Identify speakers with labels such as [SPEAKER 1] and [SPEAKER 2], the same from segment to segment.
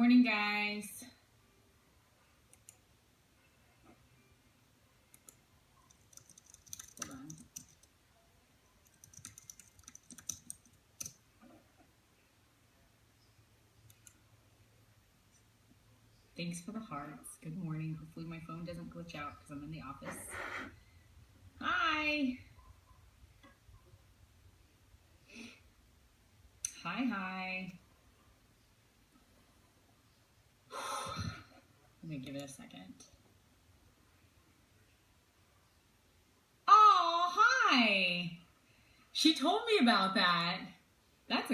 [SPEAKER 1] Morning, guys. Hold on. Thanks for the hearts. Good morning. Hopefully my phone doesn't glitch out because I'm in the office. Hi. Hi. Let me give it a second. Oh, hi. She told me about that. That's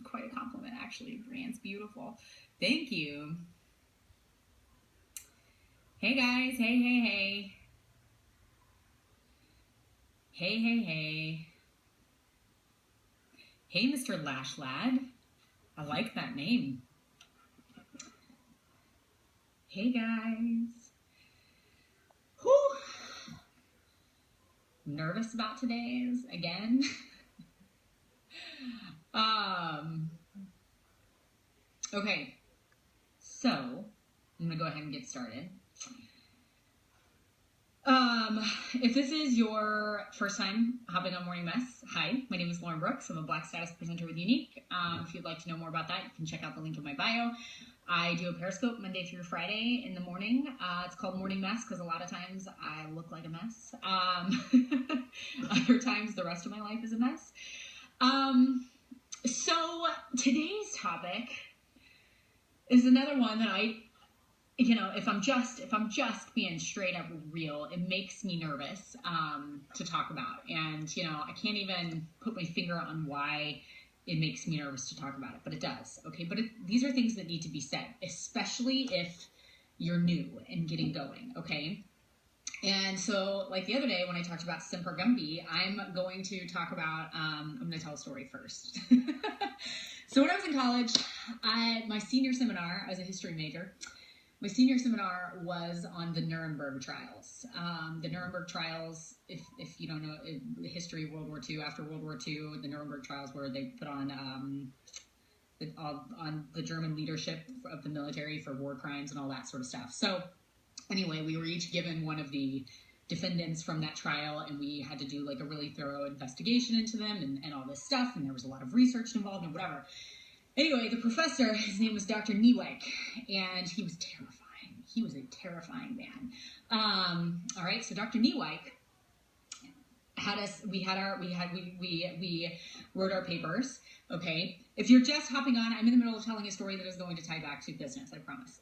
[SPEAKER 1] quite a compliment, actually. Brianne's beautiful. Thank you. Hey, guys. Hey. Hey. Hey, Mr. Lash Lad. I like that name. Hey, guys. Whew. Nervous about today's again. Okay, so I'm gonna go ahead and get started. If this is your first time hopping on Morning Mess, hi, my name is Lauren Brooks. I'm a Black Status presenter with Younique. If you'd like to know more about that, you can check out the link in my bio. I do a Periscope Monday through Friday in the morning. It's called Morning Mess because a lot of times I look like a mess. Other times the rest of my life is a mess. So today's topic is another one that if I'm just being straight up real, it makes me nervous to talk about. And, I can't even put my finger on why it makes me nervous to talk about it, but it does. Okay. But these are things that need to be said, especially if you're new and getting going. Okay. And so like the other day when I talked about Semper Gumby, I'm going to talk about, I'm going to tell a story first. So when I was in college, my senior seminar, I was a history major. My senior seminar was on the Nuremberg trials. The Nuremberg trials, if you don't know the history of World War II, after World War II, the Nuremberg trials where they put on the German leadership of the military for war crimes and all that sort of stuff. So anyway, we were each given one of the defendants from that trial, and we had to do like a really thorough investigation into them and all this stuff, and there was a lot of research involved and whatever. Anyway, the professor, his name was Dr. Niewyk, and he was terrifying. He was a terrifying man. All right, so Dr. Niewyk had us, we wrote our papers, okay? If you're just hopping on, I'm in the middle of telling a story that is going to tie back to business, I promise.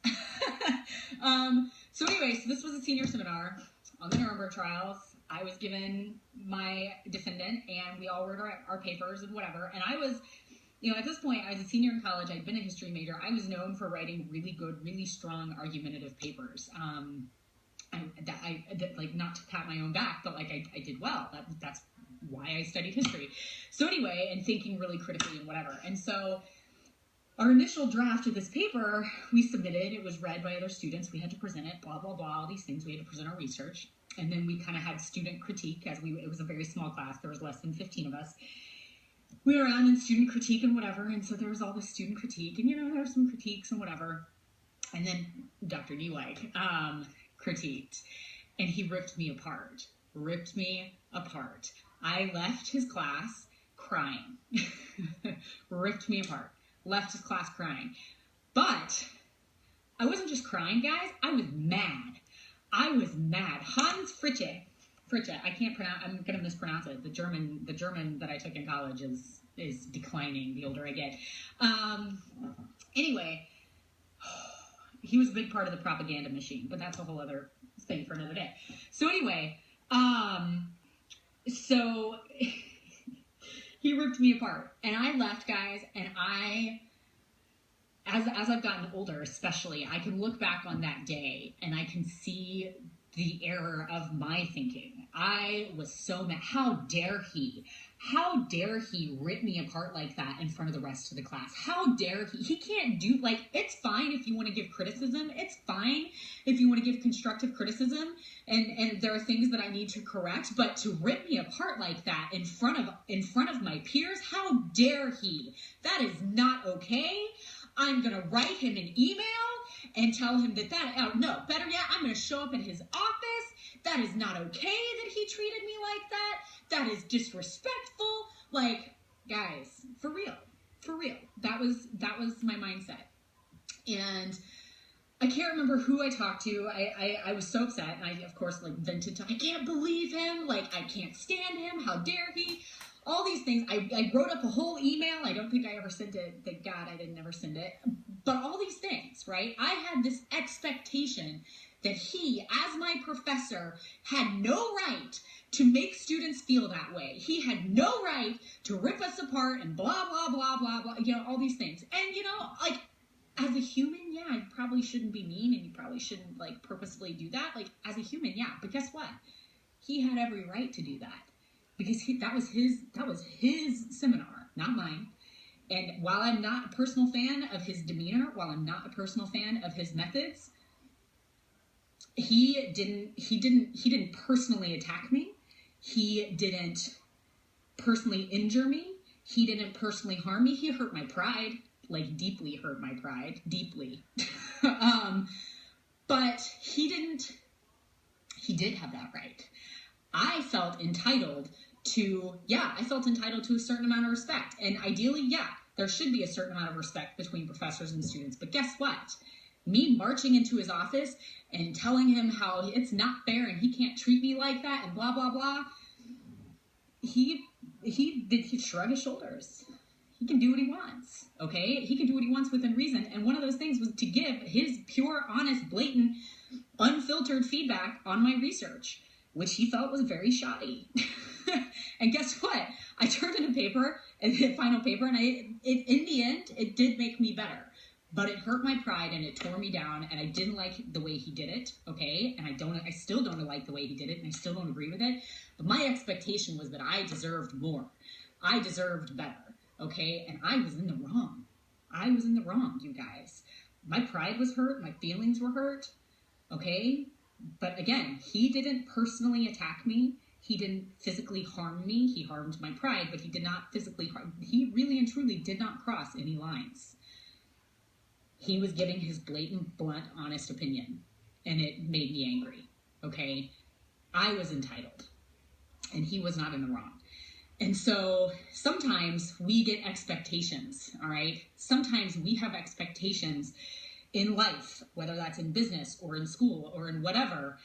[SPEAKER 1] So anyway, so this was a senior seminar on the Nuremberg trials. I was given my defendant, and we all wrote our papers and whatever, and I was... at this point, I was a senior in college. I'd been a history major. I was known for writing really good, really strong, argumentative papers. Not to pat my own back, but I did well. That's why I studied history. So anyway, and thinking really critically and whatever. And so our initial draft of this paper, we submitted. It was read by other students. We had to present it, blah, blah, blah, all these things. We had to present our research. And then we kind of had student critique it was a very small class. There was less than 15 of us. We were around in student critique and whatever, and so there was all this student critique, and there were some critiques and whatever. And then Dr. Niewyk critiqued, and he ripped me apart. I left his class crying. Ripped me apart. Left his class crying. But I wasn't just crying, guys. I was mad. Hans Fritzsche, I can't pronounce. I'm gonna mispronounce it. The German that I took in college is declining the older I get. Anyway, he was a big part of the propaganda machine, but that's a whole other thing for another day. So anyway, so he ripped me apart, and I left, guys. And as I've gotten older, especially, I can look back on that day and I can see the error of my thinking. I was so mad. How dare he rip me apart like that in front of the rest of the class? How dare he can't do, it's fine if you want to give criticism. It's fine if you want to give constructive criticism and there are things that I need to correct, but to rip me apart like that in front of my peers, how dare he? That is not okay. I'm going to write him an email and tell him no, better yet, I'm going to show up at his office. That is not okay that he treated me like that. That is disrespectful. Like, guys, for real. That was my mindset. And I can't remember who I talked to. I was so upset. And I, of course, like vented to, I can't believe him. Like, I can't stand him. How dare he? All these things. I wrote up a whole email. I don't think I ever sent it. Thank God I didn't ever send it. But all these things, right? I had this expectation that he, as my professor, had no right to make students feel that way. He had no right to rip us apart and blah, blah, blah, blah, blah, you know, all these things. And, you know, like, as a human, yeah, you probably shouldn't be mean and you probably shouldn't, like, purposefully do that. Like, as a human, yeah. But guess what? He had every right to do that because that was his seminar, not mine. And while I'm not a personal fan of his demeanor, while I'm not a personal fan of his methods, he didn't personally attack me. He didn't personally injure me. He didn't personally harm me. He hurt my pride, like deeply hurt my pride, deeply. But he did have that right. I felt entitled to a certain amount of respect. And ideally, yeah, there should be a certain amount of respect between professors and students. But guess what? Me marching into his office and telling him how it's not fair and he can't treat me like that and blah, blah, blah. He shrugged his shoulders. He can do what he wants, okay? He can do what he wants within reason. And one of those things was to give his pure, honest, blatant, unfiltered feedback on my research, which he felt was very shoddy. And guess what? I turned in a paper, a final paper, and in the end, it did make me better. But it hurt my pride and it tore me down, and I didn't like the way he did it, okay? And I still don't like the way he did it, and I still don't agree with it. But my expectation was that I deserved more. I deserved better, okay? And I was in the wrong. I was in the wrong, you guys. My pride was hurt. My feelings were hurt, okay? But again, he didn't personally attack me. He didn't physically harm me. He harmed my pride, but he did not physically harm. He really and truly did not cross any lines. He was giving his blatant, blunt, honest opinion, and it made me angry, okay? I was entitled, and he was not in the wrong. And so sometimes we get expectations, all right? Sometimes we have expectations in life, whether that's in business or in school or in whatever,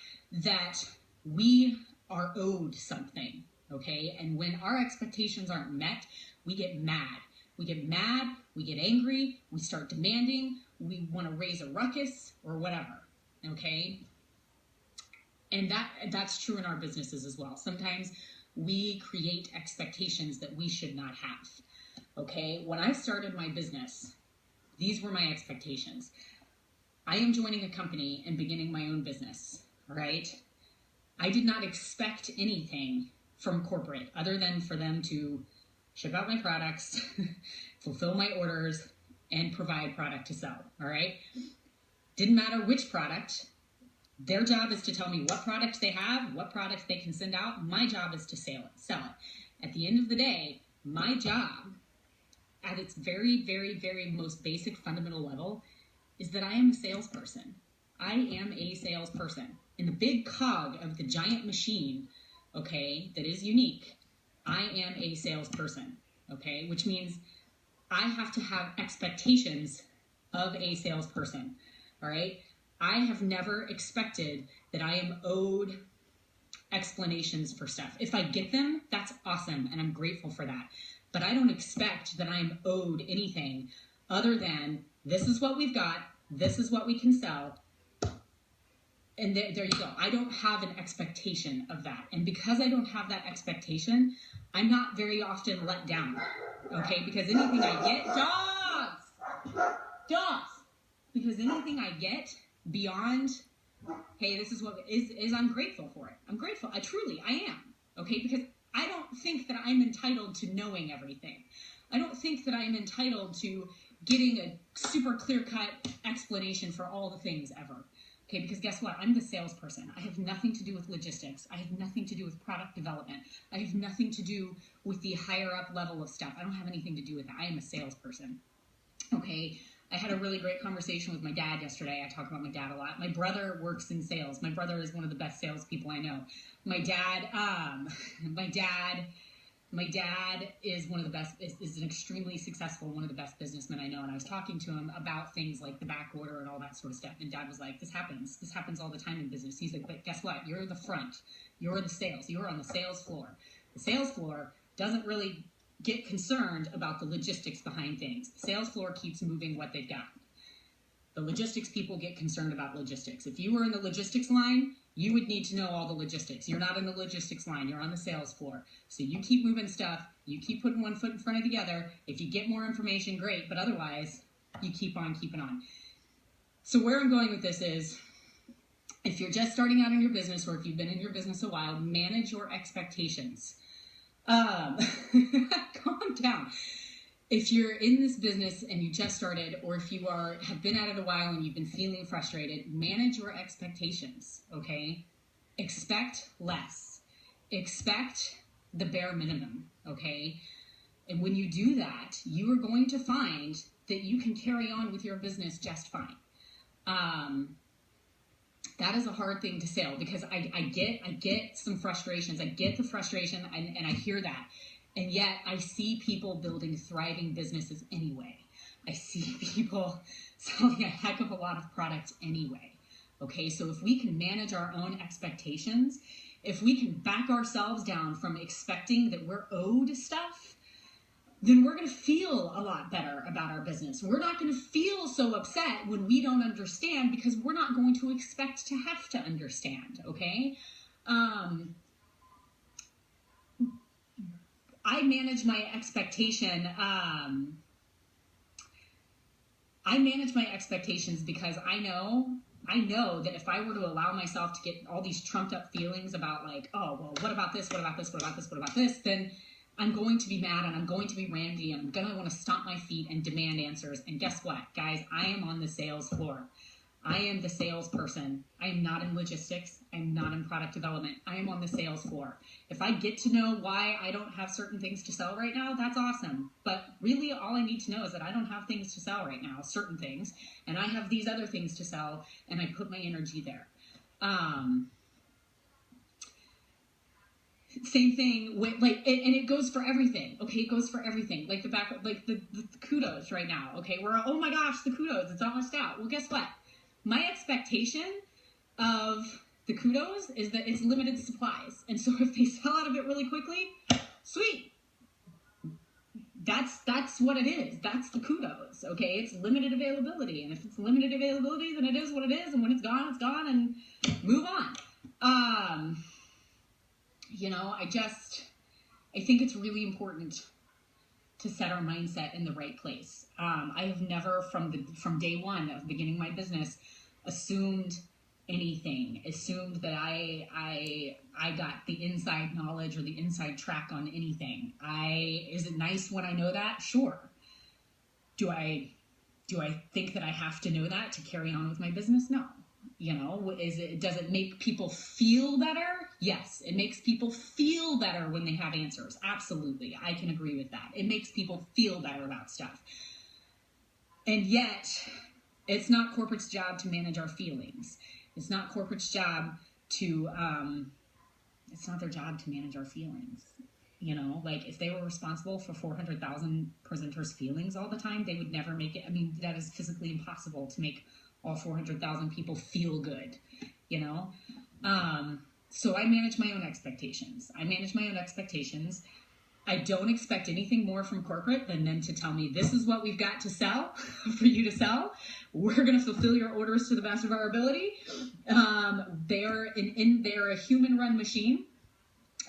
[SPEAKER 1] that we are owed something, okay? And when our expectations aren't met, we get mad. We get mad, we get angry, we start demanding, we want to raise a ruckus or whatever, okay? And that's true in our businesses as well. Sometimes we create expectations that we should not have, okay? When I started my business, these were my expectations. I am joining a company and beginning my own business, all right? I did not expect anything from corporate other than for them to ship out my products, fulfill my orders, and provide product to sell, all right? Didn't matter which product. Their job is to tell me what products they have, what products they can send out. My job is to sell it. At the end of the day, my job, at its very, very, very most basic fundamental level, is that I am a salesperson. I am a salesperson. In the big cog of the giant machine, okay, that is unique, I am a salesperson, okay, which means I have to have expectations of a salesperson, all right? I have never expected that I am owed explanations for stuff. If I get them, that's awesome, and I'm grateful for that. But I don't expect that I'm owed anything other than this is what we've got, this is what we can sell, and there you go. I don't have an expectation of that. And because I don't have that expectation, I'm not very often let down, okay? Because anything I get, dogs, because anything I get beyond, hey, this is what is I'm grateful for it. I'm grateful. I am, okay? Because I don't think that I'm entitled to knowing everything. I don't think that I'm entitled to getting a super clear-cut explanation for all the things ever. Okay, because guess what? I'm the salesperson. I have nothing to do with logistics. I have nothing to do with product development. I have nothing to do with the higher up level of stuff. I don't have anything to do with that. I am a salesperson. Okay, I had a really great conversation with my dad yesterday. I talk about my dad a lot. My brother works in sales. My brother is one of the best salespeople I know. My dad, my dad is one of the best, is an extremely successful, one of the best businessmen I know. And I was talking to him about things like the back order and all that sort of stuff. And Dad was like, this happens all the time in business. He's like, but guess what? You're the front. You're the sales. You're on the sales floor. The sales floor doesn't really get concerned about the logistics behind things. The sales floor keeps moving what they've got. The logistics people get concerned about logistics. If you were in the logistics line, you would need to know all the logistics. You're not in the logistics line. You're on the sales floor. So you keep moving stuff. You keep putting one foot in front of the other. If you get more information, great. But otherwise, you keep on keeping on. So where I'm going with this is, if you're just starting out in your business, or if you've been in your business a while, manage your expectations. Calm down. If you're in this business and you just started, or if you have been at it a while and you've been feeling frustrated, manage your expectations, okay? Expect less. Expect the bare minimum, okay? And when you do that, you are going to find that you can carry on with your business just fine. That is a hard thing to sell, because I get some frustrations. I get the frustration, and I hear that. And yet I see people building thriving businesses anyway. I see people selling a heck of a lot of product anyway. Okay, so if we can manage our own expectations, if we can back ourselves down from expecting that we're owed stuff, then we're going to feel a lot better about our business. We're not going to feel so upset when we don't understand, because we're not going to expect to have to understand, okay? I manage my expectation. I manage my expectations because I know that if I were to allow myself to get all these trumped up feelings about, like, oh, well, what about this? What about this? What about this? What about this? Then I'm going to be mad, and I'm going to be randy, and I'm going to want to stomp my feet and demand answers. And guess what, guys? I am on the sales floor. I am the salesperson. I am not in logistics. I'm not in product development. I am on the sales floor. If I get to know why I don't have certain things to sell right now, that's awesome. But really, all I need to know is that I don't have things to sell right now, certain things, and I have these other things to sell, and I put my energy there. Same thing with, like, and it goes for everything. Okay, it goes for everything. Like the kudos right now. Okay, we're, oh my gosh, the kudos, it's almost out. Well, guess what? My expectation of the kudos is that it's limited supplies. And so if they sell out of it really quickly, sweet. That's what it is. That's the kudos, okay? It's limited availability. And if it's limited availability, then it is what it is. And when it's gone, and move on. You know, I think it's really important to set our mindset in the right place. I have never, from day one of beginning my business, assumed anything, assumed that I got the inside knowledge or the inside track on anything. Is it nice when I know that? Sure. Do I think that I have to know that to carry on with my business? No. You know, does it make people feel better? Yes, it makes people feel better when they have answers. Absolutely. I can agree with that. It makes people feel better about stuff. And yet, it's not corporate's job to manage our feelings. It's not corporate's job to, it's not their job to manage our feelings. You know, like, if they were responsible for 400,000 presenters' feelings all the time, they would never make it. I mean, that is physically impossible to make all 400,000 people feel good, you know? So I manage my own expectations. I don't expect anything more from corporate than them to tell me, this is what we've got to sell for you to sell. We're going to fulfill your orders to the best of our ability. They're a human-run machine.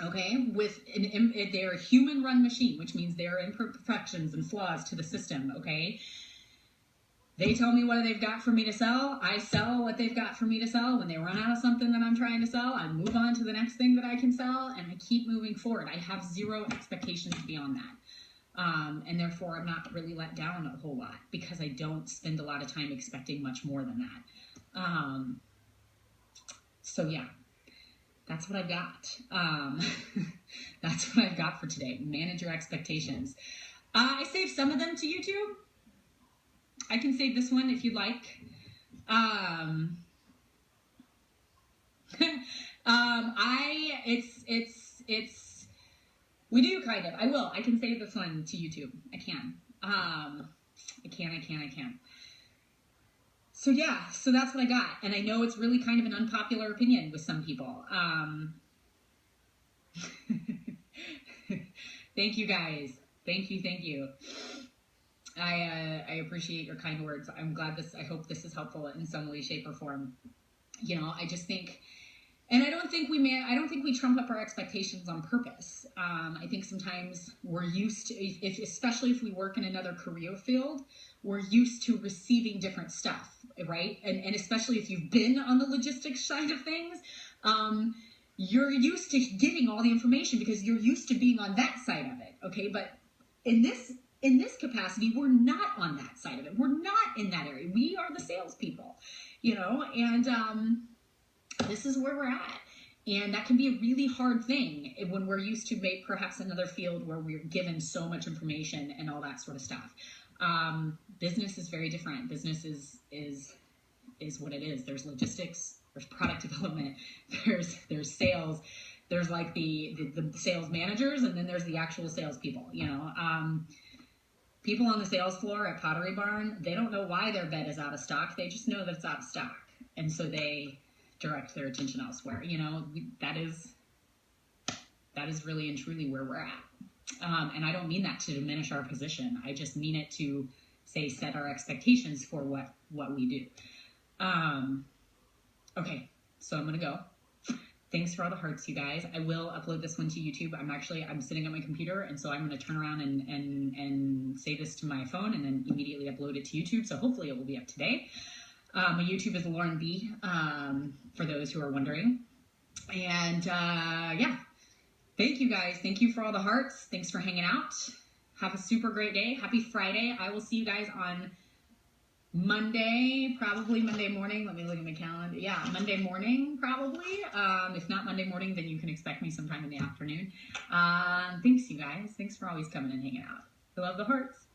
[SPEAKER 1] Okay, they're a human-run machine, which means there are imperfections and flaws to the system, okay? They tell me what they've got for me to sell. I sell what they've got for me to sell. When they run out of something that I'm trying to sell, I move on to the next thing that I can sell, and I keep moving forward. I have zero expectations beyond that. And therefore, I'm not really let down a whole lot, because I don't spend a lot of time expecting much more than that. So yeah, that's what I've got. That's what I've got for today. Manage your expectations. I saved some of them to YouTube. I can save this one if you'd like. We do kind of. I will. I can save this one to YouTube. I can. I can. So yeah, so that's what I got. And I know it's really kind of an unpopular opinion with some people. Thank you guys. Thank you. I appreciate your kind words. I hope this is helpful in some way, shape, or form. I just think, and I don't think we trump up our expectations on purpose. I think sometimes we're used to, especially if we work in another career field, we're used to receiving different stuff, right? And especially if you've been on the logistics side of things, you're used to getting all the information because you're used to being on that side of it, okay? But in this capacity, we're not on that side of it. We're not in that area. We are the salespeople, and this is where we're at. And that can be a really hard thing when we're used to perhaps another field where we're given so much information and all that sort of stuff. Business is very different. Business is what it is. There's logistics, there's product development, there's sales, there's like the sales managers, and then there's the actual salespeople. People on the sales floor at Pottery Barn, they don't know why their bed is out of stock. They just know that it's out of stock, and so they direct their attention elsewhere. That is really and truly where we're at. And I don't mean that to diminish our position. I just mean it to set our expectations for what we do. Okay, so I'm going to go. Thanks for all the hearts, you guys. I will upload this one to YouTube. I'm sitting at my computer, and so I'm going to turn around and save this to my phone and then immediately upload it to YouTube. So hopefully it will be up today. My YouTube is Lauren B, for those who are wondering. And yeah, thank you guys. Thank you for all the hearts. Thanks for hanging out. Have a super great day. Happy Friday. I will see you guys on Monday, probably Monday morning. Let me look at my calendar. Yeah, Monday morning, probably. If not Monday morning, then you can expect me sometime in the afternoon. Thanks, you guys. Thanks for always coming and hanging out. I love the hearts.